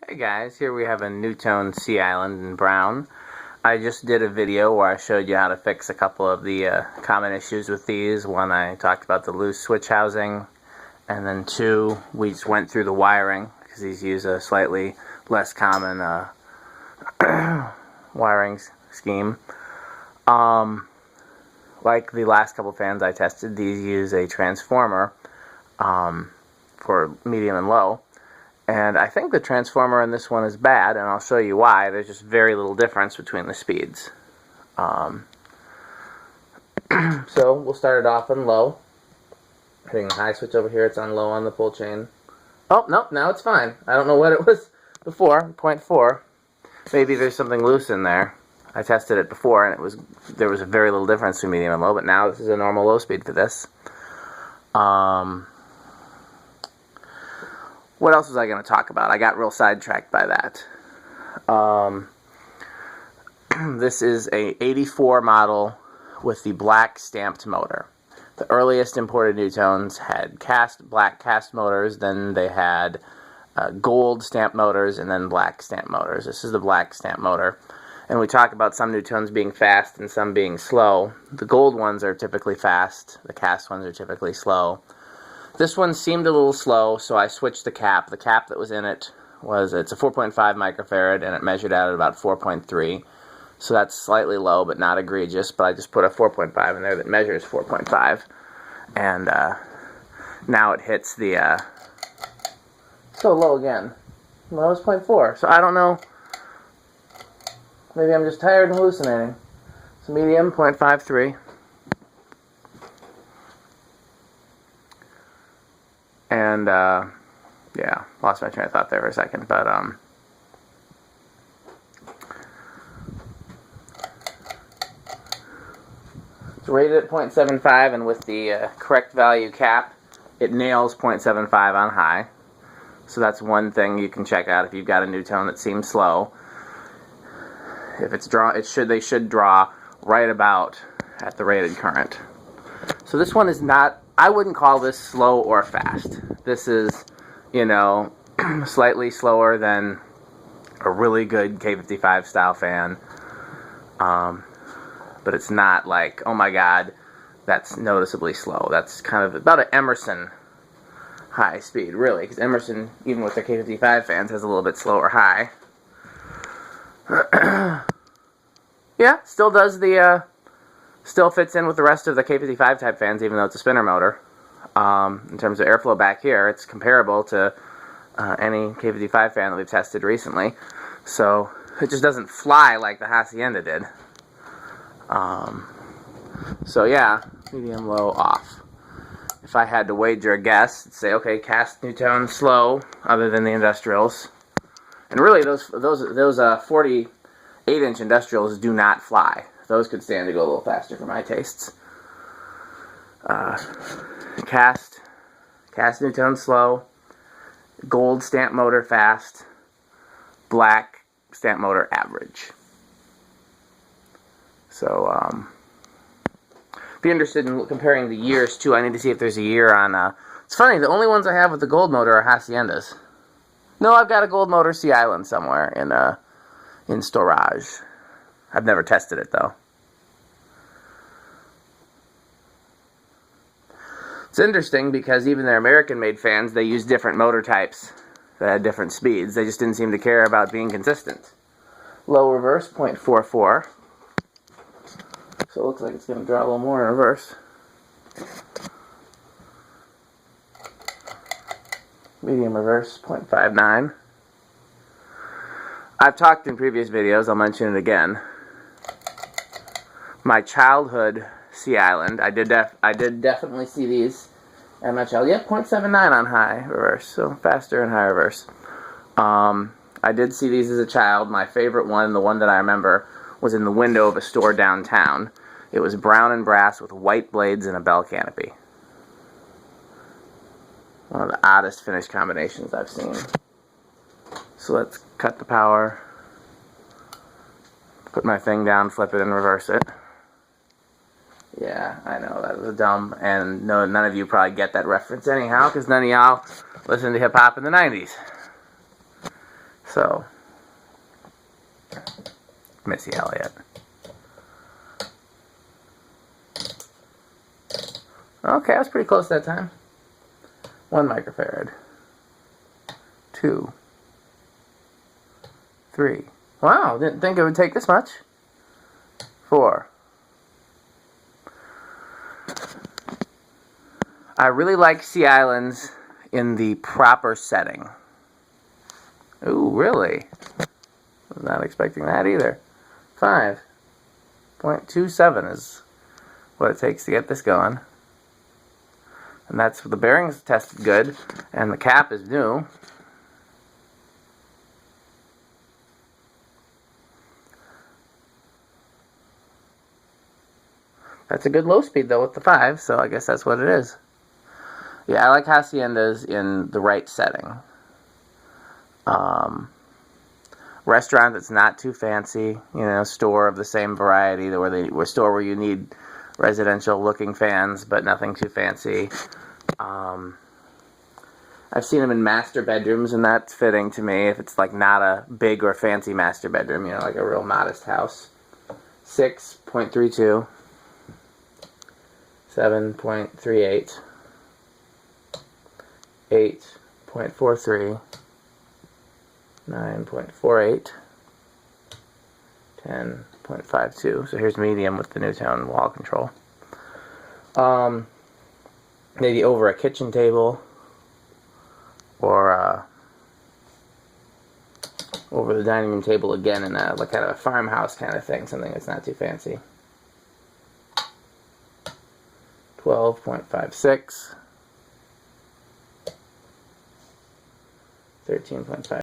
Hey guys, here we have a Nutone Sea Island in brown. I just did a video where I showed you how to fix a couple of the common issues with these. One, I talked about the loose switch housing, and then two, we just went through the wiring, because these use a slightly less common wiring scheme. Like the last couple fans I tested, these use a transformer for medium and low. And I think the transformer in this one is bad, and I'll show you why. There's just very little difference between the speeds. So we'll start it off on low. Hitting the high switch over here, it's on low on the pull chain. Oh, no, now it's fine. I don't know what it was before, 0.4. Maybe there's something loose in there. I tested it before, and there was a very little difference between medium and low, but now this is a normal low speed for this. What else was I going to talk about? I got real sidetracked by that. This is a 84 model with the black stamped motor. The earliest imported Nutones had black cast motors, then they had gold stamped motors, and then black stamped motors. This is the black stamped motor. And we talk about some Nutones being fast and some being slow. The gold ones are typically fast. The cast ones are typically slow. This one seemed a little slow, so I switched the cap. The cap that was in it it's a 4.5 microfarad, and it measured out at about 4.3. So that's slightly low, but not egregious. But I just put a 4.5 in there that measures 4.5. And now it hits the... so low again. Well, it's 0.4, so I don't know. Maybe I'm just tired and hallucinating. So medium, 0.53. And, yeah, lost my train of thought there for a second, but, it's rated at 0.75, and with the correct value cap, it nails 0.75 on high. So that's one thing you can check out if you've got a Nutone that seems slow. If it's they should draw right about at the rated current. So this one is not, I wouldn't call this slow or fast. This is, you know, slightly slower than a really good K55 style fan. But it's not like, oh my god, that's noticeably slow. That's kind of about an Emerson high speed, really. Because Emerson, even with their K55 fans, has a little bit slower high. Yeah, still does the... still fits in with the rest of the K55 type fans, even though it's a spinner motor. In terms of airflow back here, it's comparable to any K55 fan that we've tested recently. So it just doesn't fly like the Hacienda did. So yeah, medium, low, off. If I had to wager a guess, I'd say, okay, cast Nutone slow, other than the industrials. And really, those 48-inch industrials do not fly. Those could stand to go a little faster for my tastes. Cast Nutone slow, gold stamp motor fast, black stamp motor average. So, if you're interested in comparing the years too, I need to see if there's a year on, it's funny, the only ones I have with the gold motor are Haciendas. No, I've got a gold motor Sea Island somewhere in storage. I've never tested it, though. It's interesting because even their American-made fans, they use different motor types that had different speeds. They just didn't seem to care about being consistent. Low reverse, 0.44. So it looks like it's going to draw a little more in reverse. Medium reverse, 0.59. I've talked in previous videos, I'll mention it again. My childhood Sea Island, I did definitely see these at my child. Yeah, 0.79 on high reverse, so faster and high reverse. I did see these as a child. My favorite one, the one that I remember, was in the window of a store downtown. It was brown and brass with white blades and a bell canopy. One of the oddest finish combinations I've seen. So let's cut the power, put my thing down, flip it, and reverse it. Yeah, I know, that was dumb, and no, none of you probably get that reference anyhow, because none of y'all listened to hip-hop in the 90s. So, Missy Elliott. Okay, I was pretty close that time. 1 microfarad. 2. 3. Wow, didn't think it would take this much. 4. I really like sea islands in the proper setting. Ooh, really? Was not expecting that either. 5.27 is what it takes to get this going. And that's the bearings tested good, and the cap is new. That's a good low speed though with the 5, so I guess that's what it is. Yeah, I like haciendas in the right setting. Restaurant that's not too fancy, you know, store of the same variety, or store where you need residential looking fans, but nothing too fancy. I've seen them in master bedrooms, and that's fitting to me if it's like not a big or fancy master bedroom, you know, like a real modest house. 6.32, 7.38, 8.43, 9.48, 10.52. So here's medium with the Nutone wall control. Maybe over a kitchen table, or over the dining room table again in a like kind of a farmhouse kind of thing, something that's not too fancy. 12.56, 13.5.